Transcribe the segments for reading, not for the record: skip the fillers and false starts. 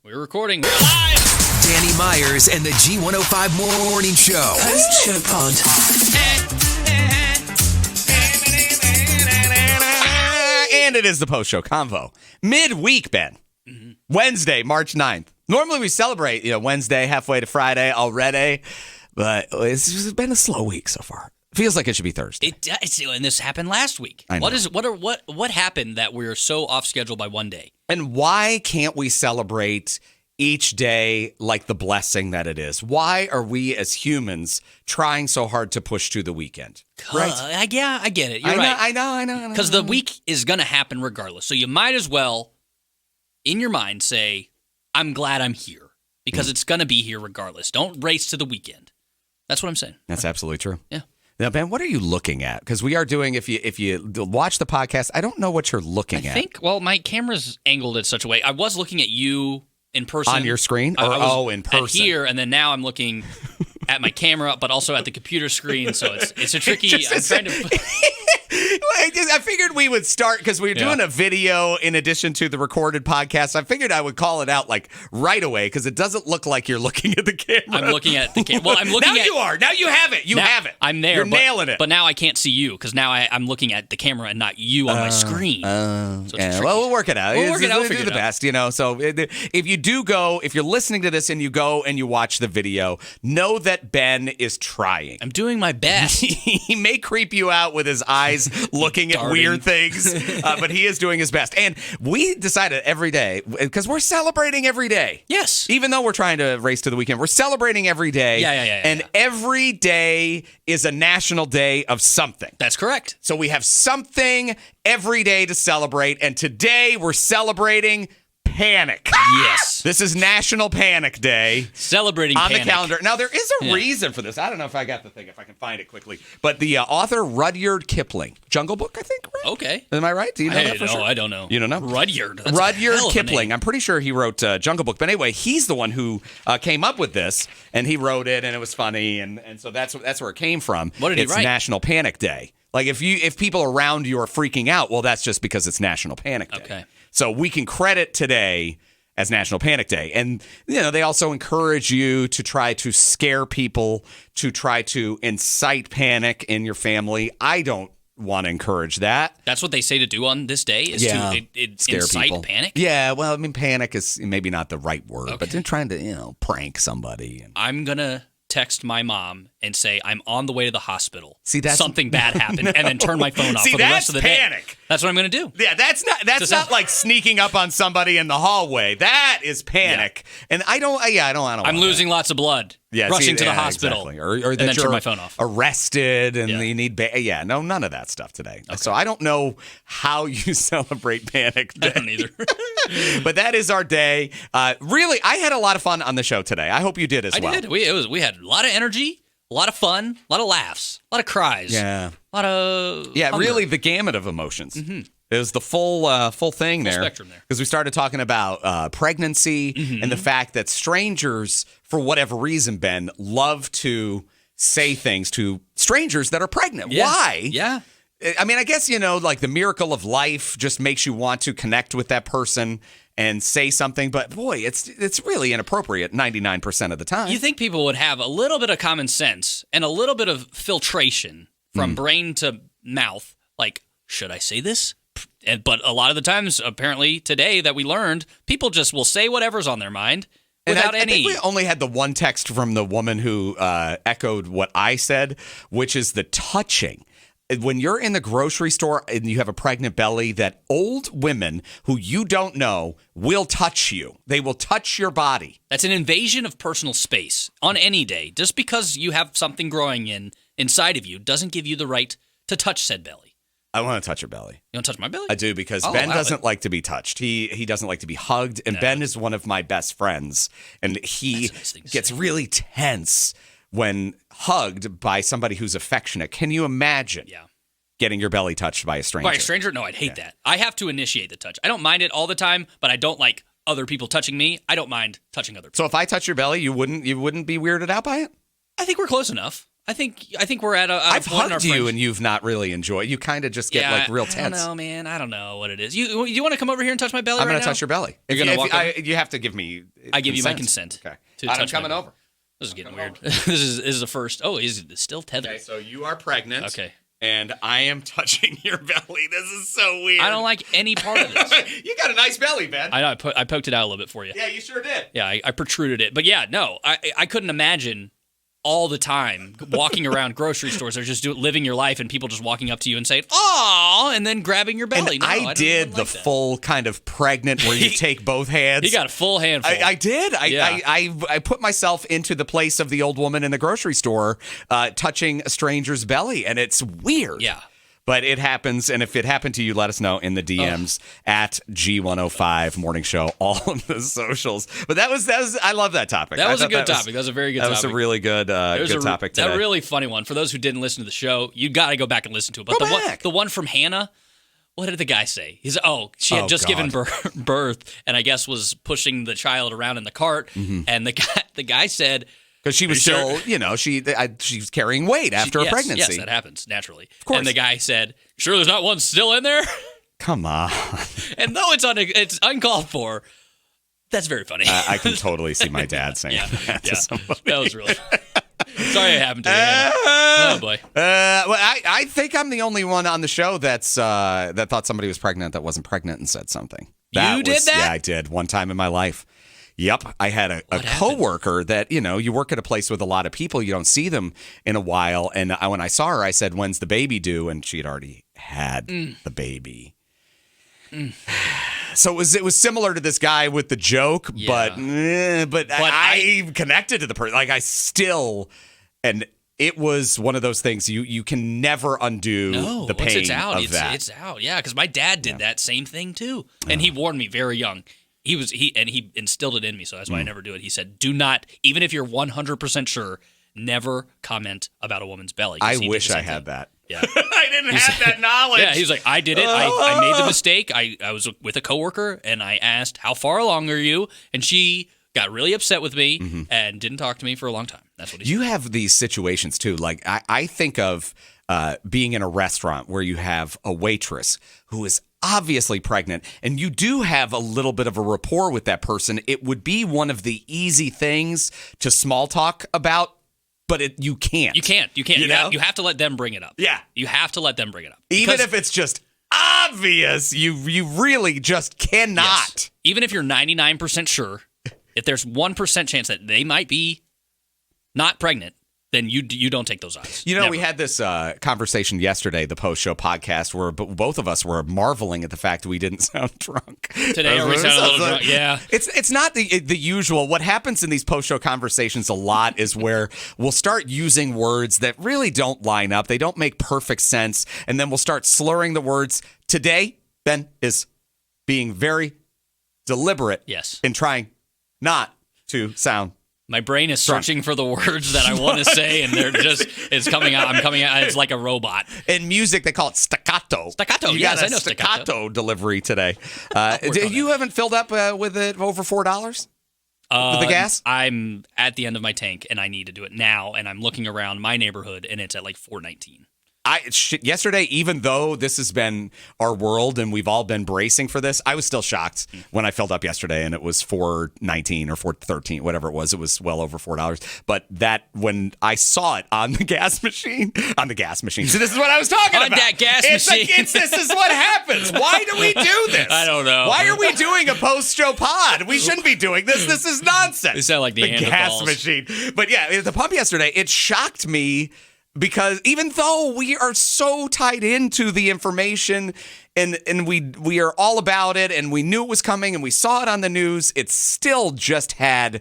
We're recording. We're live. Danny Myers and the G105 Morning Show. Post-show pod. And it is the post-show convo. Midweek, Ben. Mm-hmm. Wednesday, March 9th. Normally we celebrate, Wednesday, halfway to Friday already. But it's been a slow week so far. Feels like it should be Thursday. It does, and this happened last week. I know. What happened that we're so off schedule by one day? And why can't we celebrate each day like the blessing that it is? Why are we as humans trying so hard to push to the weekend? Right? I get it. You're right. I know. Because the week is going to happen regardless. So you might as well, in your mind, say, I'm glad I'm here. Because it's going to be here regardless. Don't race to the weekend. That's what I'm saying. That's absolutely true. Yeah. Now, Ben, what are you looking at? Because we are doing, if you watch the podcast, I don't know what you're looking at. I think, my camera's angled in such a way. I was looking at you in person. On your screen? In person? At here, and then now I'm looking at my camera, but also at the computer screen, so it's a tricky... I'm trying to... I figured we would start because we were doing a video in addition to the recorded podcast. I figured I would call it out like right away because it doesn't look like you're looking at the camera. I'm looking at the camera. Well, I'm looking now you are. Now you have it. You have it. I'm there. You're nailing it. But now I can't see you because now I'm looking at the camera and not you on my screen. So well, we'll work it out. We'll do the best, So if you do go, if you're listening to this and you go and you watch the video, know that Ben is trying. I'm doing my best. He may creep you out with his eyes looking at weird things, but he is doing his best. And we decided every day, because we're celebrating every day. Yes. Even though we're trying to race to the weekend, we're celebrating every day. And every day is a national day of something. That's correct. So we have something every day to celebrate. And today we're celebrating panic. Yes. This is National Panic Day. Celebrating on panic. the calendar. Now, there is a reason for this. I don't know if I got the thing, if I can find it quickly. But the author Rudyard Kipling, Jungle Book, I think, right? Okay. Am I right? Do you know that for sure? I don't know. You don't know? Rudyard. Rudyard Kipling. I'm pretty sure he wrote Jungle Book. But anyway, he's the one who came up with this, and he wrote it, and it was funny, and so that's where it came from. What did he write? It's National Panic Day. Like, if people around you are freaking out, well, that's just because it's National Panic Day. Okay. So we can credit today as National Panic Day. And, they also encourage you to try to scare people, to try to incite panic in your family. I don't want to encourage that. That's what they say to do on this day, is to scare incite people. panic? Yeah, well, I mean, panic is maybe not the right word, but they're trying to, prank somebody. I'm going to text my mom and say, I'm on the way to the hospital. See, that's something bad happened, and then turn my phone off for the rest of the day. Panic. That's what I'm going to do. Yeah, that's not like sneaking up on somebody in the hallway. That is panic. Yeah. And I don't I'm losing lots of blood. Yeah, rushing to the hospital. Exactly. Or and that then you're turn my phone off. Arrested and you need none of that stuff today. Okay. So I don't know how you celebrate Panic Day. I don't either. But that is our day. Really, I had a lot of fun on the show today. I hope you did as well. I did. We had a lot of energy, a lot of fun, a lot of laughs, a lot of cries. Yeah. A lot of hunger. Really the gamut of emotions. Mm-hmm. It was the full thing there. Full spectrum there. Because we started talking about pregnancy and the fact that strangers, for whatever reason, Ben, love to say things to strangers that are pregnant. Yeah. Why? Yeah. I mean, I guess, like the miracle of life just makes you want to connect with that person and say something. But boy, it's really inappropriate 99% of the time. You think people would have a little bit of common sense and a little bit of filtration from brain to mouth. Like, should I say this? But a lot of the times, apparently today that we learned, people just will say whatever's on their mind without any. I think we only had the one text from the woman who echoed what I said, which is the touching. When you're in the grocery store and you have a pregnant belly, that old women who you don't know will touch you. They will touch your body. That's an invasion of personal space on any day. Just because you have something growing inside of you doesn't give you the right to touch said belly. I want to touch your belly. You want to touch my belly? I do, because Ben doesn't like to be touched. He doesn't like to be hugged, and Ben is one of my best friends, and he gets really tense when hugged by somebody who's affectionate. Can you imagine getting your belly touched by a stranger? By a stranger? No, I'd hate that. I have to initiate the touch. I don't mind it all the time, but I don't like other people touching me. I don't mind touching other people. So if I touch your belly, you wouldn't be weirded out by it? I think we're close enough. I think we're at a. I've hugged you and you've not really enjoyed. You kind of just get like real tense. I don't know, man. I don't know what it is. You want to come over here and touch my belly? I'm going to touch your belly. You're going to walk over? You have to give me. I give you my consent. Okay. I'm coming over. This is getting weird. This is the first. Oh, he's still tethered. Okay, so you are pregnant. Okay. And I am touching your belly. This is so weird. I don't like any part of this. You got a nice belly, Ben. I know. I poked it out a little bit for you. Yeah, you sure did. Yeah, I protruded it. But yeah, no, I couldn't imagine all the time walking around grocery stores or just living your life and people just walking up to you and saying, "Aw," and then grabbing your belly. And I did the full kind of pregnant where you take both hands. You got a full handful. I did. Yeah. I put myself into the place of the old woman in the grocery store touching a stranger's belly, and it's weird. Yeah. But it happens, and if it happened to you, let us know in the DMs at G105 Morning Show, all of the socials. But that was I love that topic. That was a good topic. That was a very good topic. That was a really good topic today. A really funny one. For those who didn't listen to the show, you got to go back and listen to it. But the one from Hannah, what did the guy say? He's she had just given birth, and I guess was pushing the child around in the cart, and the guy said. Because she was still, she's carrying weight after a pregnancy. Yes, that happens naturally. Of course. And the guy said, "Sure, there's not one still in there." Come on. And though it's uncalled for, that's very funny. I can totally see my dad saying that to somebody. That was really. Sorry, it happened to you. Oh boy. Well, I think I'm the only one on the show that thought somebody was pregnant that wasn't pregnant and said something. You did that? Yeah, I did one time in my life. Yep. I had a coworker that, you work at a place with a lot of people. You don't see them in a while. And when I saw her, I said, "When's the baby due?" And she had already had the baby. So it was similar to this guy with the joke, but I connected to the person. Like and it was one of those things you can never undo the pain it's out, of that. It's out. Yeah, because my dad did that same thing too. And he warned me very young. He instilled it in me, so that's why I never do it. He said, "Do not, even if you're 100% sure, never comment about a woman's belly." I wish I had that. Yeah, I didn't have that knowledge. Yeah, he was like, "I did it. I made the mistake. I was with a coworker, and I asked, 'How far along are you?' And she got really upset with me and didn't talk to me for a long time." That's what he said. You have these situations too. Like I think of being in a restaurant where you have a waitress who is obviously pregnant, and you do have a little bit of a rapport with that person. It would be one of the easy things to small talk about, but you can't. You can't. You have to let them bring it up. Yeah. You have to let them bring it up. Even if it's just obvious, you really just cannot. Yes. Even if you're 99% sure, if there's 1% chance that they might be not pregnant, then you don't take those odds. Never. We had this conversation yesterday, the post-show podcast, where both of us were marveling at the fact we didn't sound drunk. Today, we sound a little drunk. Yeah. It's not the usual. What happens in these post-show conversations a lot is where we'll start using words that really don't line up. They don't make perfect sense. And then we'll start slurring the words. Today, Ben is being very deliberate in trying not to sound. My brain is searching for the words that I want to say, and it's coming out. I'm coming out. It's like a robot. In music, they call it staccato. Staccato, yes, I know staccato delivery today. You haven't filled up with it over $4 with the gas? I'm at the end of my tank, and I need to do it now, and I'm looking around my neighborhood, and it's at like $4.19. Yesterday, even though this has been our world and we've all been bracing for this, I was still shocked when I filled up yesterday and it was $4.19 or $4.13, whatever it was well over $4. But when I saw it on the gas machine, so this is what I was talking about. On that gas machine. This is what happens. Why do we do this? I don't know. Why are we doing a post-show pod? We shouldn't be doing this. This is nonsense. You sound like the gas machine. But yeah, at the pump yesterday, it shocked me. Because even though we are so tied into the information and we are all about it and we knew it was coming and we saw it on the news, it still just had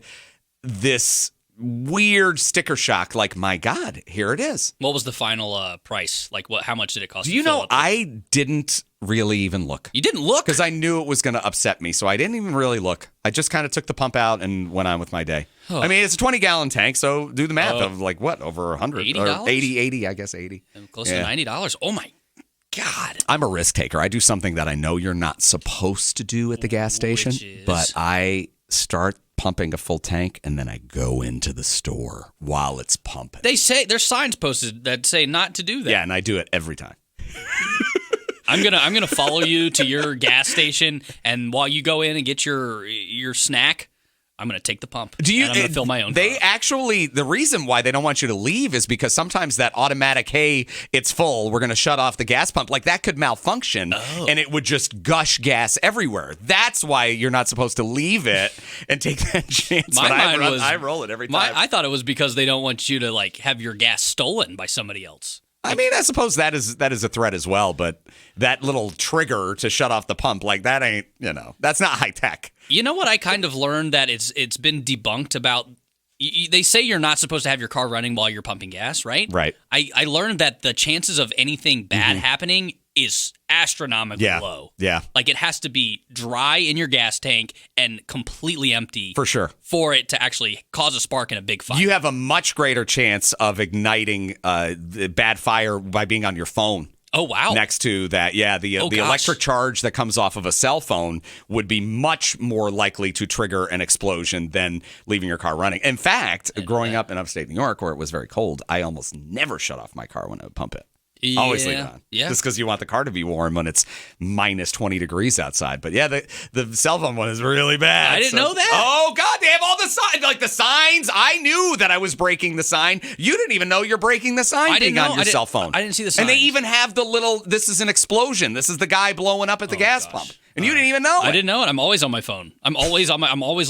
this weird sticker shock. Like, my God, here it is. What was the final price? Like, how much did it cost? Do you know, I didn't really even look. You didn't look? Because I knew it was going to upset me, so I didn't even really look. I just kind of took the pump out and went on with my day. Oh. I mean, it's a 20-gallon tank, so do the math of like what, over 100? $80? Or 80, I guess 80. Close to $90. Oh my God. I'm a risk taker. I do something that I know you're not supposed to do at the gas station, but I start pumping a full tank, and then I go into the store while it's pumping. They say there's signs posted that say not to do that. Yeah, and I do it every time. I'm gonna follow you to your gas station, and while you go in and get your snack, I'm gonna take the pump. And I'm gonna fill my own. They car. actually, the reason why they don't want you to leave is because sometimes that automatic, hey, it's full, we're gonna shut off the gas pump, like that could malfunction, and it would just gush gas everywhere. That's why you're not supposed to leave it and take that chance. I roll it every time. I thought it was because they don't want you to like have your gas stolen by somebody else. I mean, I suppose that is a threat as well, but that little trigger to shut off the pump, like that ain't, that's not high tech. You know what I kind of learned that it's been debunked about? They say you're not supposed to have your car running while you're pumping gas, right? Right. I learned that the chances of anything bad happening is astronomically low. Yeah. Like it has to be dry in your gas tank and completely empty. For sure. For it to actually cause a spark in a big fire. You have a much greater chance of igniting the bad fire by being on your phone. Oh, wow. Next to that, yeah, the electric charge that comes off of a cell phone would be much more likely to trigger an explosion than leaving your car running. In fact, growing up in upstate New York where it was very cold, I almost never shut off my car when I would pump it. Yeah, always leave it on. Yeah. Just because you want the car to be warm when it's minus 20 degrees outside. But yeah, the cell phone one is really bad. I didn't know that. Oh, God, they have all the signs. Like the signs. I knew that I was breaking the sign. You didn't even know you're breaking the sign being on your cell phone. I didn't see the sign. And they even have the little, this is an explosion. This is the guy blowing up at the gas pump. And you didn't even know it. I didn't know it. I'm always on my phone. I'm always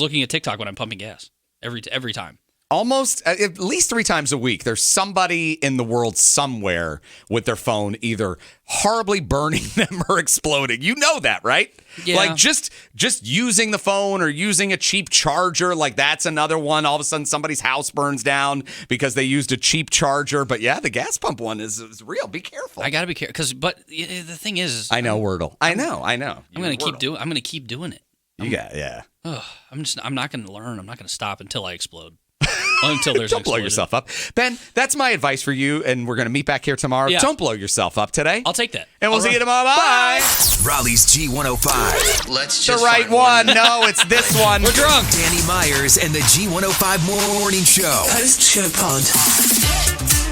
looking at TikTok when I'm pumping gas. Every time. Almost at least 3 times a week, there's somebody in the world somewhere with their phone either horribly burning them or exploding. You know that, right? Yeah. Like just using the phone or using a cheap charger, like that's another one. All of a sudden, somebody's house burns down because they used a cheap charger. But yeah, the gas pump one is real. Be careful. I gotta be careful but the thing is, I know Wordle. I know. I'm gonna keep doing it. Yeah. I'm not gonna learn. I'm not gonna stop until I explode. Until there's Don't blow yourself up. Ben, that's my advice for you, and we're going to meet back here tomorrow. Yeah. Don't blow yourself up today. I'll take that. And we'll see you tomorrow. Bye. Raleigh's G105. Let's The just right find one. No, it's this one. We're drunk. Danny Myers and the G105 Morning Show. Post Show Pod.